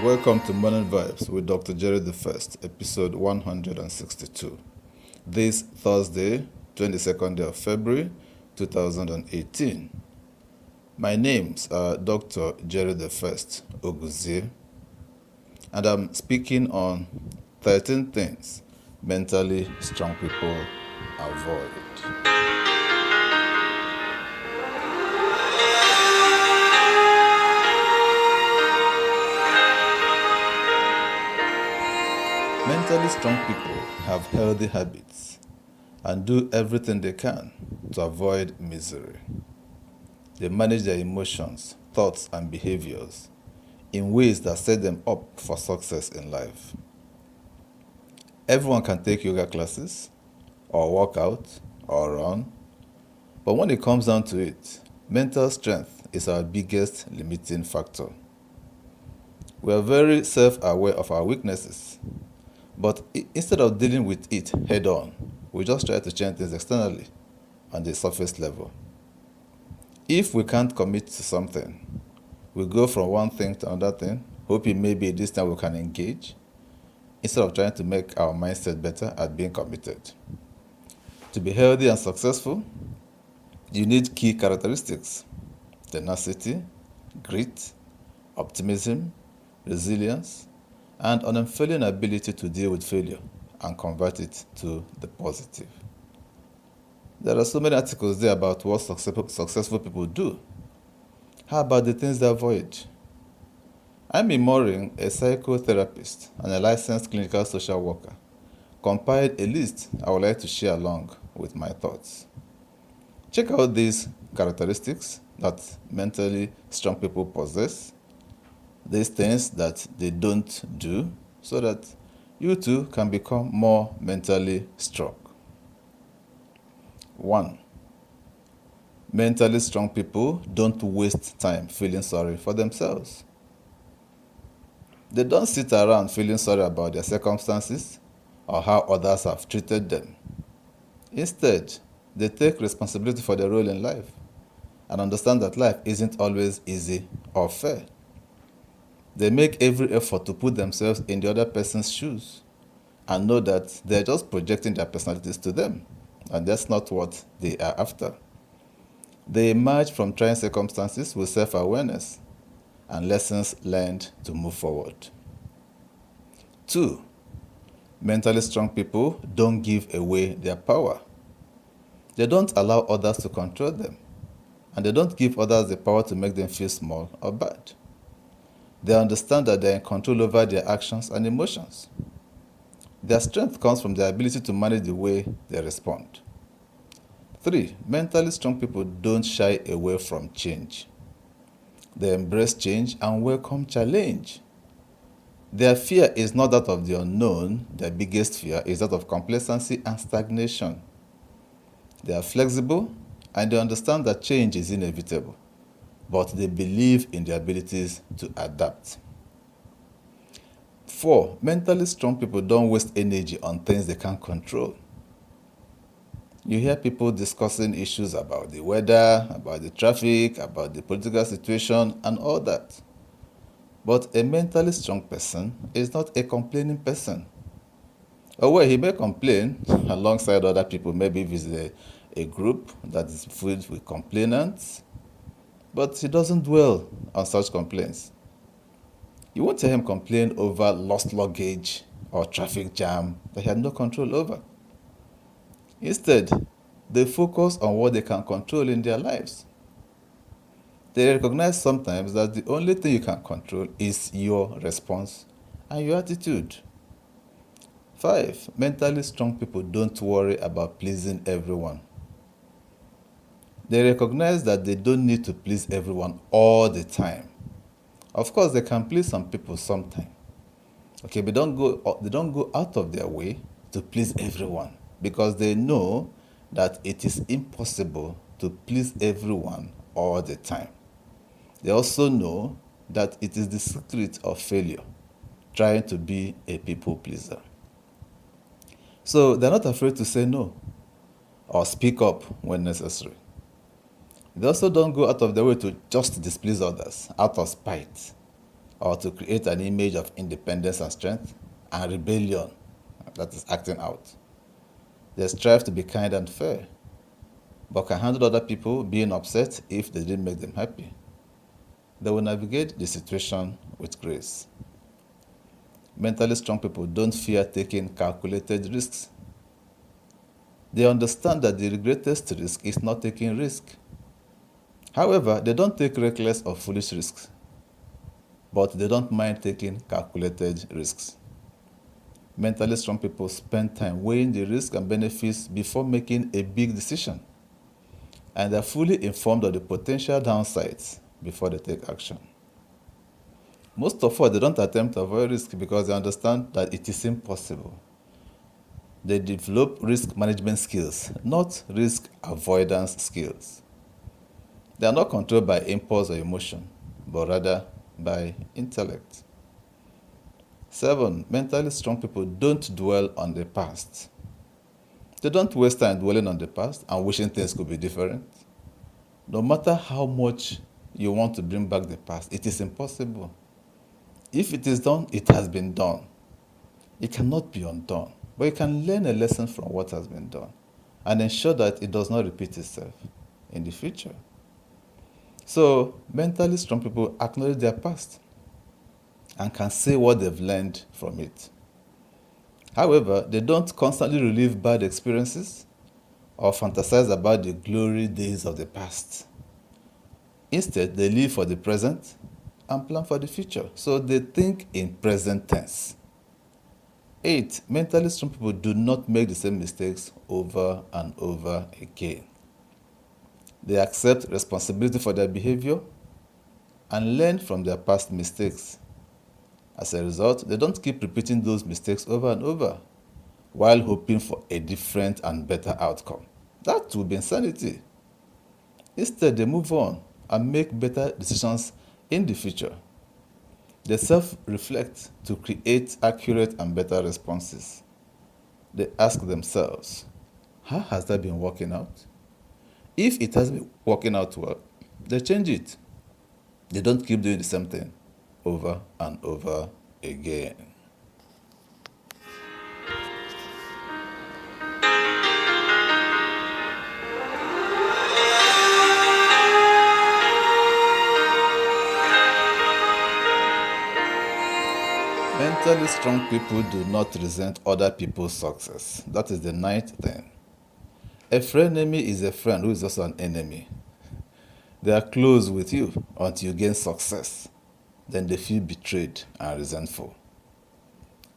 Welcome to Morning Vibes with Dr. Jerry the First, episode 162. This Thursday, 22nd day of February 2018. My names are Dr. Jerry the First Oguzie, and I'm speaking on 13 things mentally strong people avoid. Mentally strong people have healthy habits and do everything they can to avoid misery. They manage their emotions, thoughts, and behaviors in ways that set them up for success in life. Everyone can take yoga classes, or work out, or run, but when it comes down to it, mental strength is our biggest limiting factor. We are very self-aware of our weaknesses, but instead of dealing with it head on, we just try to change things externally on the surface level. If we can't commit to something, we go from one thing to another thing, hoping maybe this time we can engage, instead of trying to make our mindset better at being committed. To be healthy and successful, you need key characteristics: tenacity, grit, optimism, resilience, and an unfailing ability to deal with failure and convert it to the positive. There are so many articles there about what successful people do. How about the things they avoid? Amy Morin, a psychotherapist and a licensed clinical social worker, compiled a list I would like to share along with my thoughts. Check out these characteristics that mentally strong people possess, these things that they don't do, so that you too can become more mentally strong. 1. Mentally strong people don't waste time feeling sorry for themselves. They don't sit around feeling sorry about their circumstances or how others have treated them. Instead, they take responsibility for their role in life and understand that life isn't always easy or fair. They make every effort to put themselves in the other person's shoes and know that they're just projecting their personalities to them, and that's not what they are after. They emerge from trying circumstances with self-awareness and lessons learned to move forward. 2. Mentally strong people don't give away their power. They don't allow others to control them, and they don't give others the power to make them feel small or bad. They understand that they are in control over their actions and emotions. Their strength comes from their ability to manage the way they respond. 3. Mentally strong people don't shy away from change. They embrace change and welcome challenge. Their fear is not that of the unknown. Their biggest fear is that of complacency and stagnation. They are flexible and they understand that change is inevitable, but they believe in their abilities to adapt. 4. Mentally strong people don't waste energy on things they can't control. You hear people discussing issues about the weather, about the traffic, about the political situation, and all that. But a mentally strong person is not a complaining person. Or well, he may complain alongside other people, maybe if it's a group that is filled with complainants, but he doesn't dwell on such complaints. You won't hear him complain over lost luggage or traffic jam that he had no control over. Instead, they focus on what they can control in their lives. They recognize sometimes that the only thing you can control is your response and your attitude. 5. Mentally strong people don't worry about pleasing everyone. They recognize that they don't need to please everyone all the time. Of course, they can please some people sometime. Okay, but they don't go out of their way to please everyone, because they know that it is impossible to please everyone all the time. They also know that it is the secret of failure, trying to be a people pleaser. So they're not afraid to say no or speak up when necessary. They also don't go out of their way to just displease others out of spite or to create an image of independence and strength, and rebellion, that is acting out. They strive to be kind and fair, but can handle other people being upset if they didn't make them happy. They will navigate the situation with grace. Mentally strong people don't fear taking calculated risks. They understand that the greatest risk is not taking risk. However, they don't take reckless or foolish risks, but they don't mind taking calculated risks. Mentally strong people spend time weighing the risks and benefits before making a big decision, and they're fully informed of the potential downsides before they take action. Most of all, they don't attempt to avoid risk because they understand that it is impossible. They develop risk management skills, not risk avoidance skills. They are not controlled by impulse or emotion, but rather by intellect. 7. Mentally strong people don't dwell on the past. They don't waste time dwelling on the past and wishing things could be different. No matter how much you want to bring back the past, it is impossible. If it is done, it has been done. It cannot be undone, but you can learn a lesson from what has been done and ensure that it does not repeat itself in the future. So, mentally strong people acknowledge their past and can say what they've learned from it. However, they don't constantly relive bad experiences or fantasize about the glory days of the past. Instead, they live for the present and plan for the future. So they think in present tense. 8. Mentally strong people do not make the same mistakes over and over again. They accept responsibility for their behavior and learn from their past mistakes. As a result, they don't keep repeating those mistakes over and over while hoping for a different and better outcome. That would be insanity. Instead, they move on and make better decisions in the future. They self-reflect to create accurate and better responses. They ask themselves, how has that been working out? If it has been working out well, they change it. They don't keep doing the same thing over and over again. Mentally strong people do not resent other people's success. That is the 9th thing. A frenemy is a friend who is also an enemy. They are close with you until you gain success. Then they feel betrayed and resentful.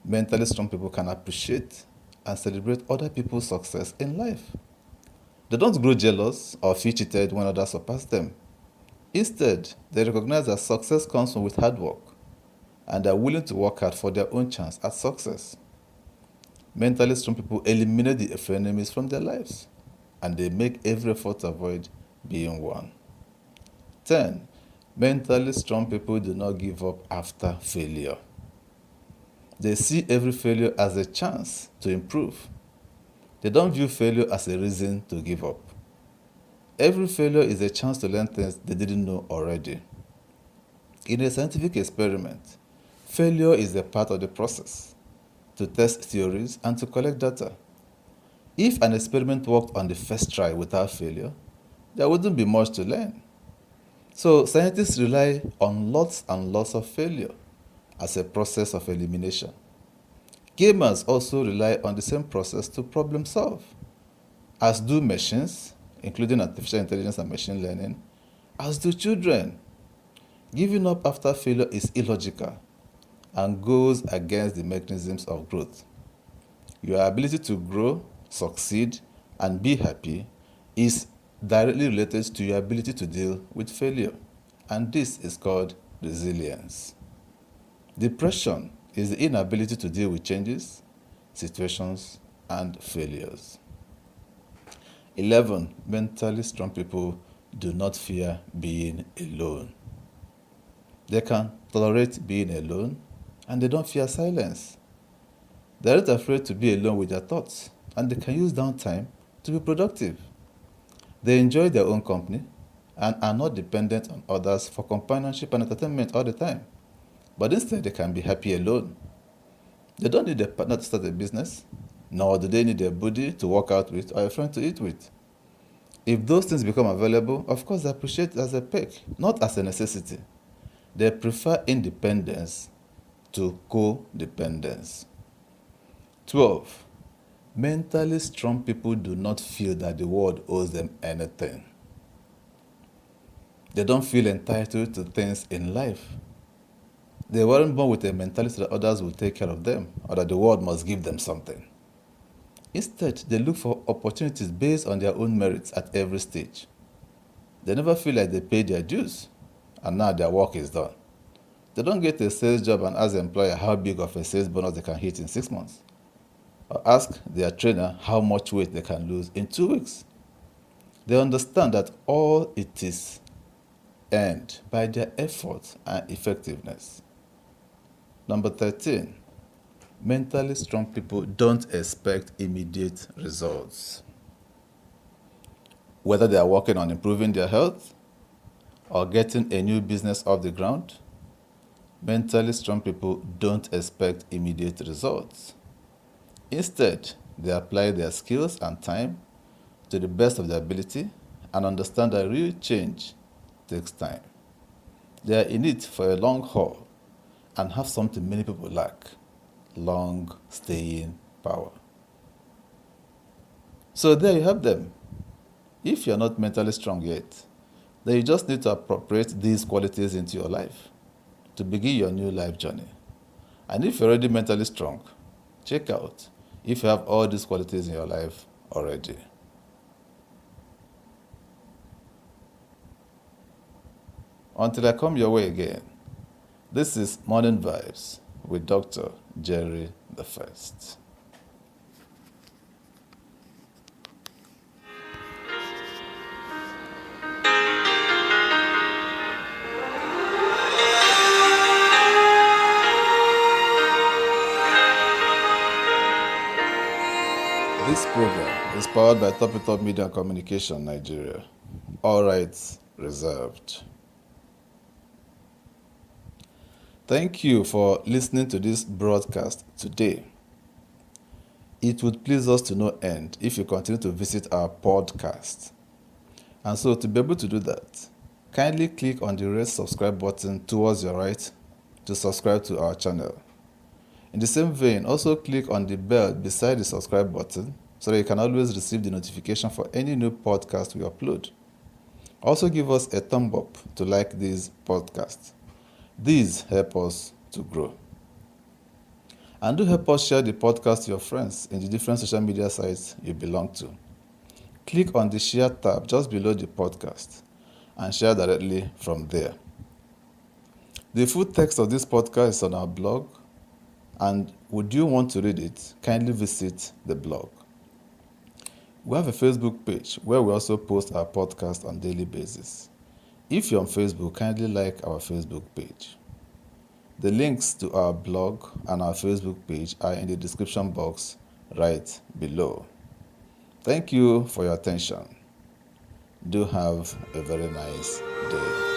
Mentally strong people can appreciate and celebrate other people's success in life. They don't grow jealous or feel cheated when others surpass them. Instead, they recognize that success comes with hard work and are willing to work hard for their own chance at success. Mentally strong people eliminate the frenemies from their lives, and they make every effort to avoid being one. 10. Mentally strong people do not give up after failure. They see every failure as a chance to improve. They don't view failure as a reason to give up. Every failure is a chance to learn things they didn't know already. In a scientific experiment, failure is a part of the process to test theories and to collect data. If an experiment worked on the first try without failure, there wouldn't be much to learn. So scientists rely on lots and lots of failure as a process of elimination. Gamers also rely on the same process to problem solve, as do machines, including artificial intelligence and machine learning, as do children. Giving up after failure is illogical and goes against the mechanisms of growth. Your ability to grow, succeed, and be happy is directly related to your ability to deal with failure, and this is called resilience. Depression is the inability to deal with changes, situations, and failures. 11. Mentally strong people do not fear being alone. They can tolerate being alone, and they don't fear silence. They aren't afraid to be alone with their thoughts, and they can use downtime to be productive. They enjoy their own company and are not dependent on others for companionship and entertainment all the time. but instead they can be happy alone. They don't need a partner to start a business, nor do they need a buddy to work out with or a friend to eat with. If those things become available, of course they appreciate it as a perk, not as a necessity. They prefer independence to codependence. 12. Mentally strong people do not feel that the world owes them anything. They don't feel entitled to things in life. They weren't born with a mentality that others will take care of them or that the world must give them something. Instead, they look for opportunities based on their own merits at every stage. They never feel like they paid their dues and now their work is done. They don't get a sales job and ask the employer how big of a sales bonus they can hit in 6 months, or ask their trainer how much weight they can lose in 2 weeks. They understand that all it is earned by their effort and effectiveness. Number 13, mentally strong people don't expect immediate results. Whether they are working on improving their health or getting a new business off the ground, mentally strong people don't expect immediate results. Instead, they apply their skills and time to the best of their ability and understand that real change takes time. They are in it for a long haul and have something many people lack: long staying power. So there you have them. If you're not mentally strong yet, then you just need to appropriate these qualities into your life to begin your new life journey. And if you're already mentally strong, check out if you have all these qualities in your life already. Until I come your way again, this is Morning Vibes with Dr. Jerry the First. This program is powered by Top Media and Communication Nigeria. All rights reserved. Thank you for listening to this broadcast today. It would please us to no end if you continue to visit our podcast. And so to be able to do that, kindly click on the red subscribe button towards your right to subscribe to our channel. In the same vein, also click on the bell beside the subscribe button so that you can always receive the notification for any new podcast we upload. Also give us a thumb up to like these podcasts. These help us to grow. And do help us share the podcast to your friends in the different social media sites you belong to. Click on the share tab just below the podcast and share directly from there. The full text of this podcast is on our blog, and would you want to read it, kindly visit the blog. We have a Facebook page where we also post our podcast on a daily basis. If you're on Facebook, kindly like our Facebook page. The links to our blog and our Facebook page are in the description box right below. Thank you for your attention. Do have a very nice day.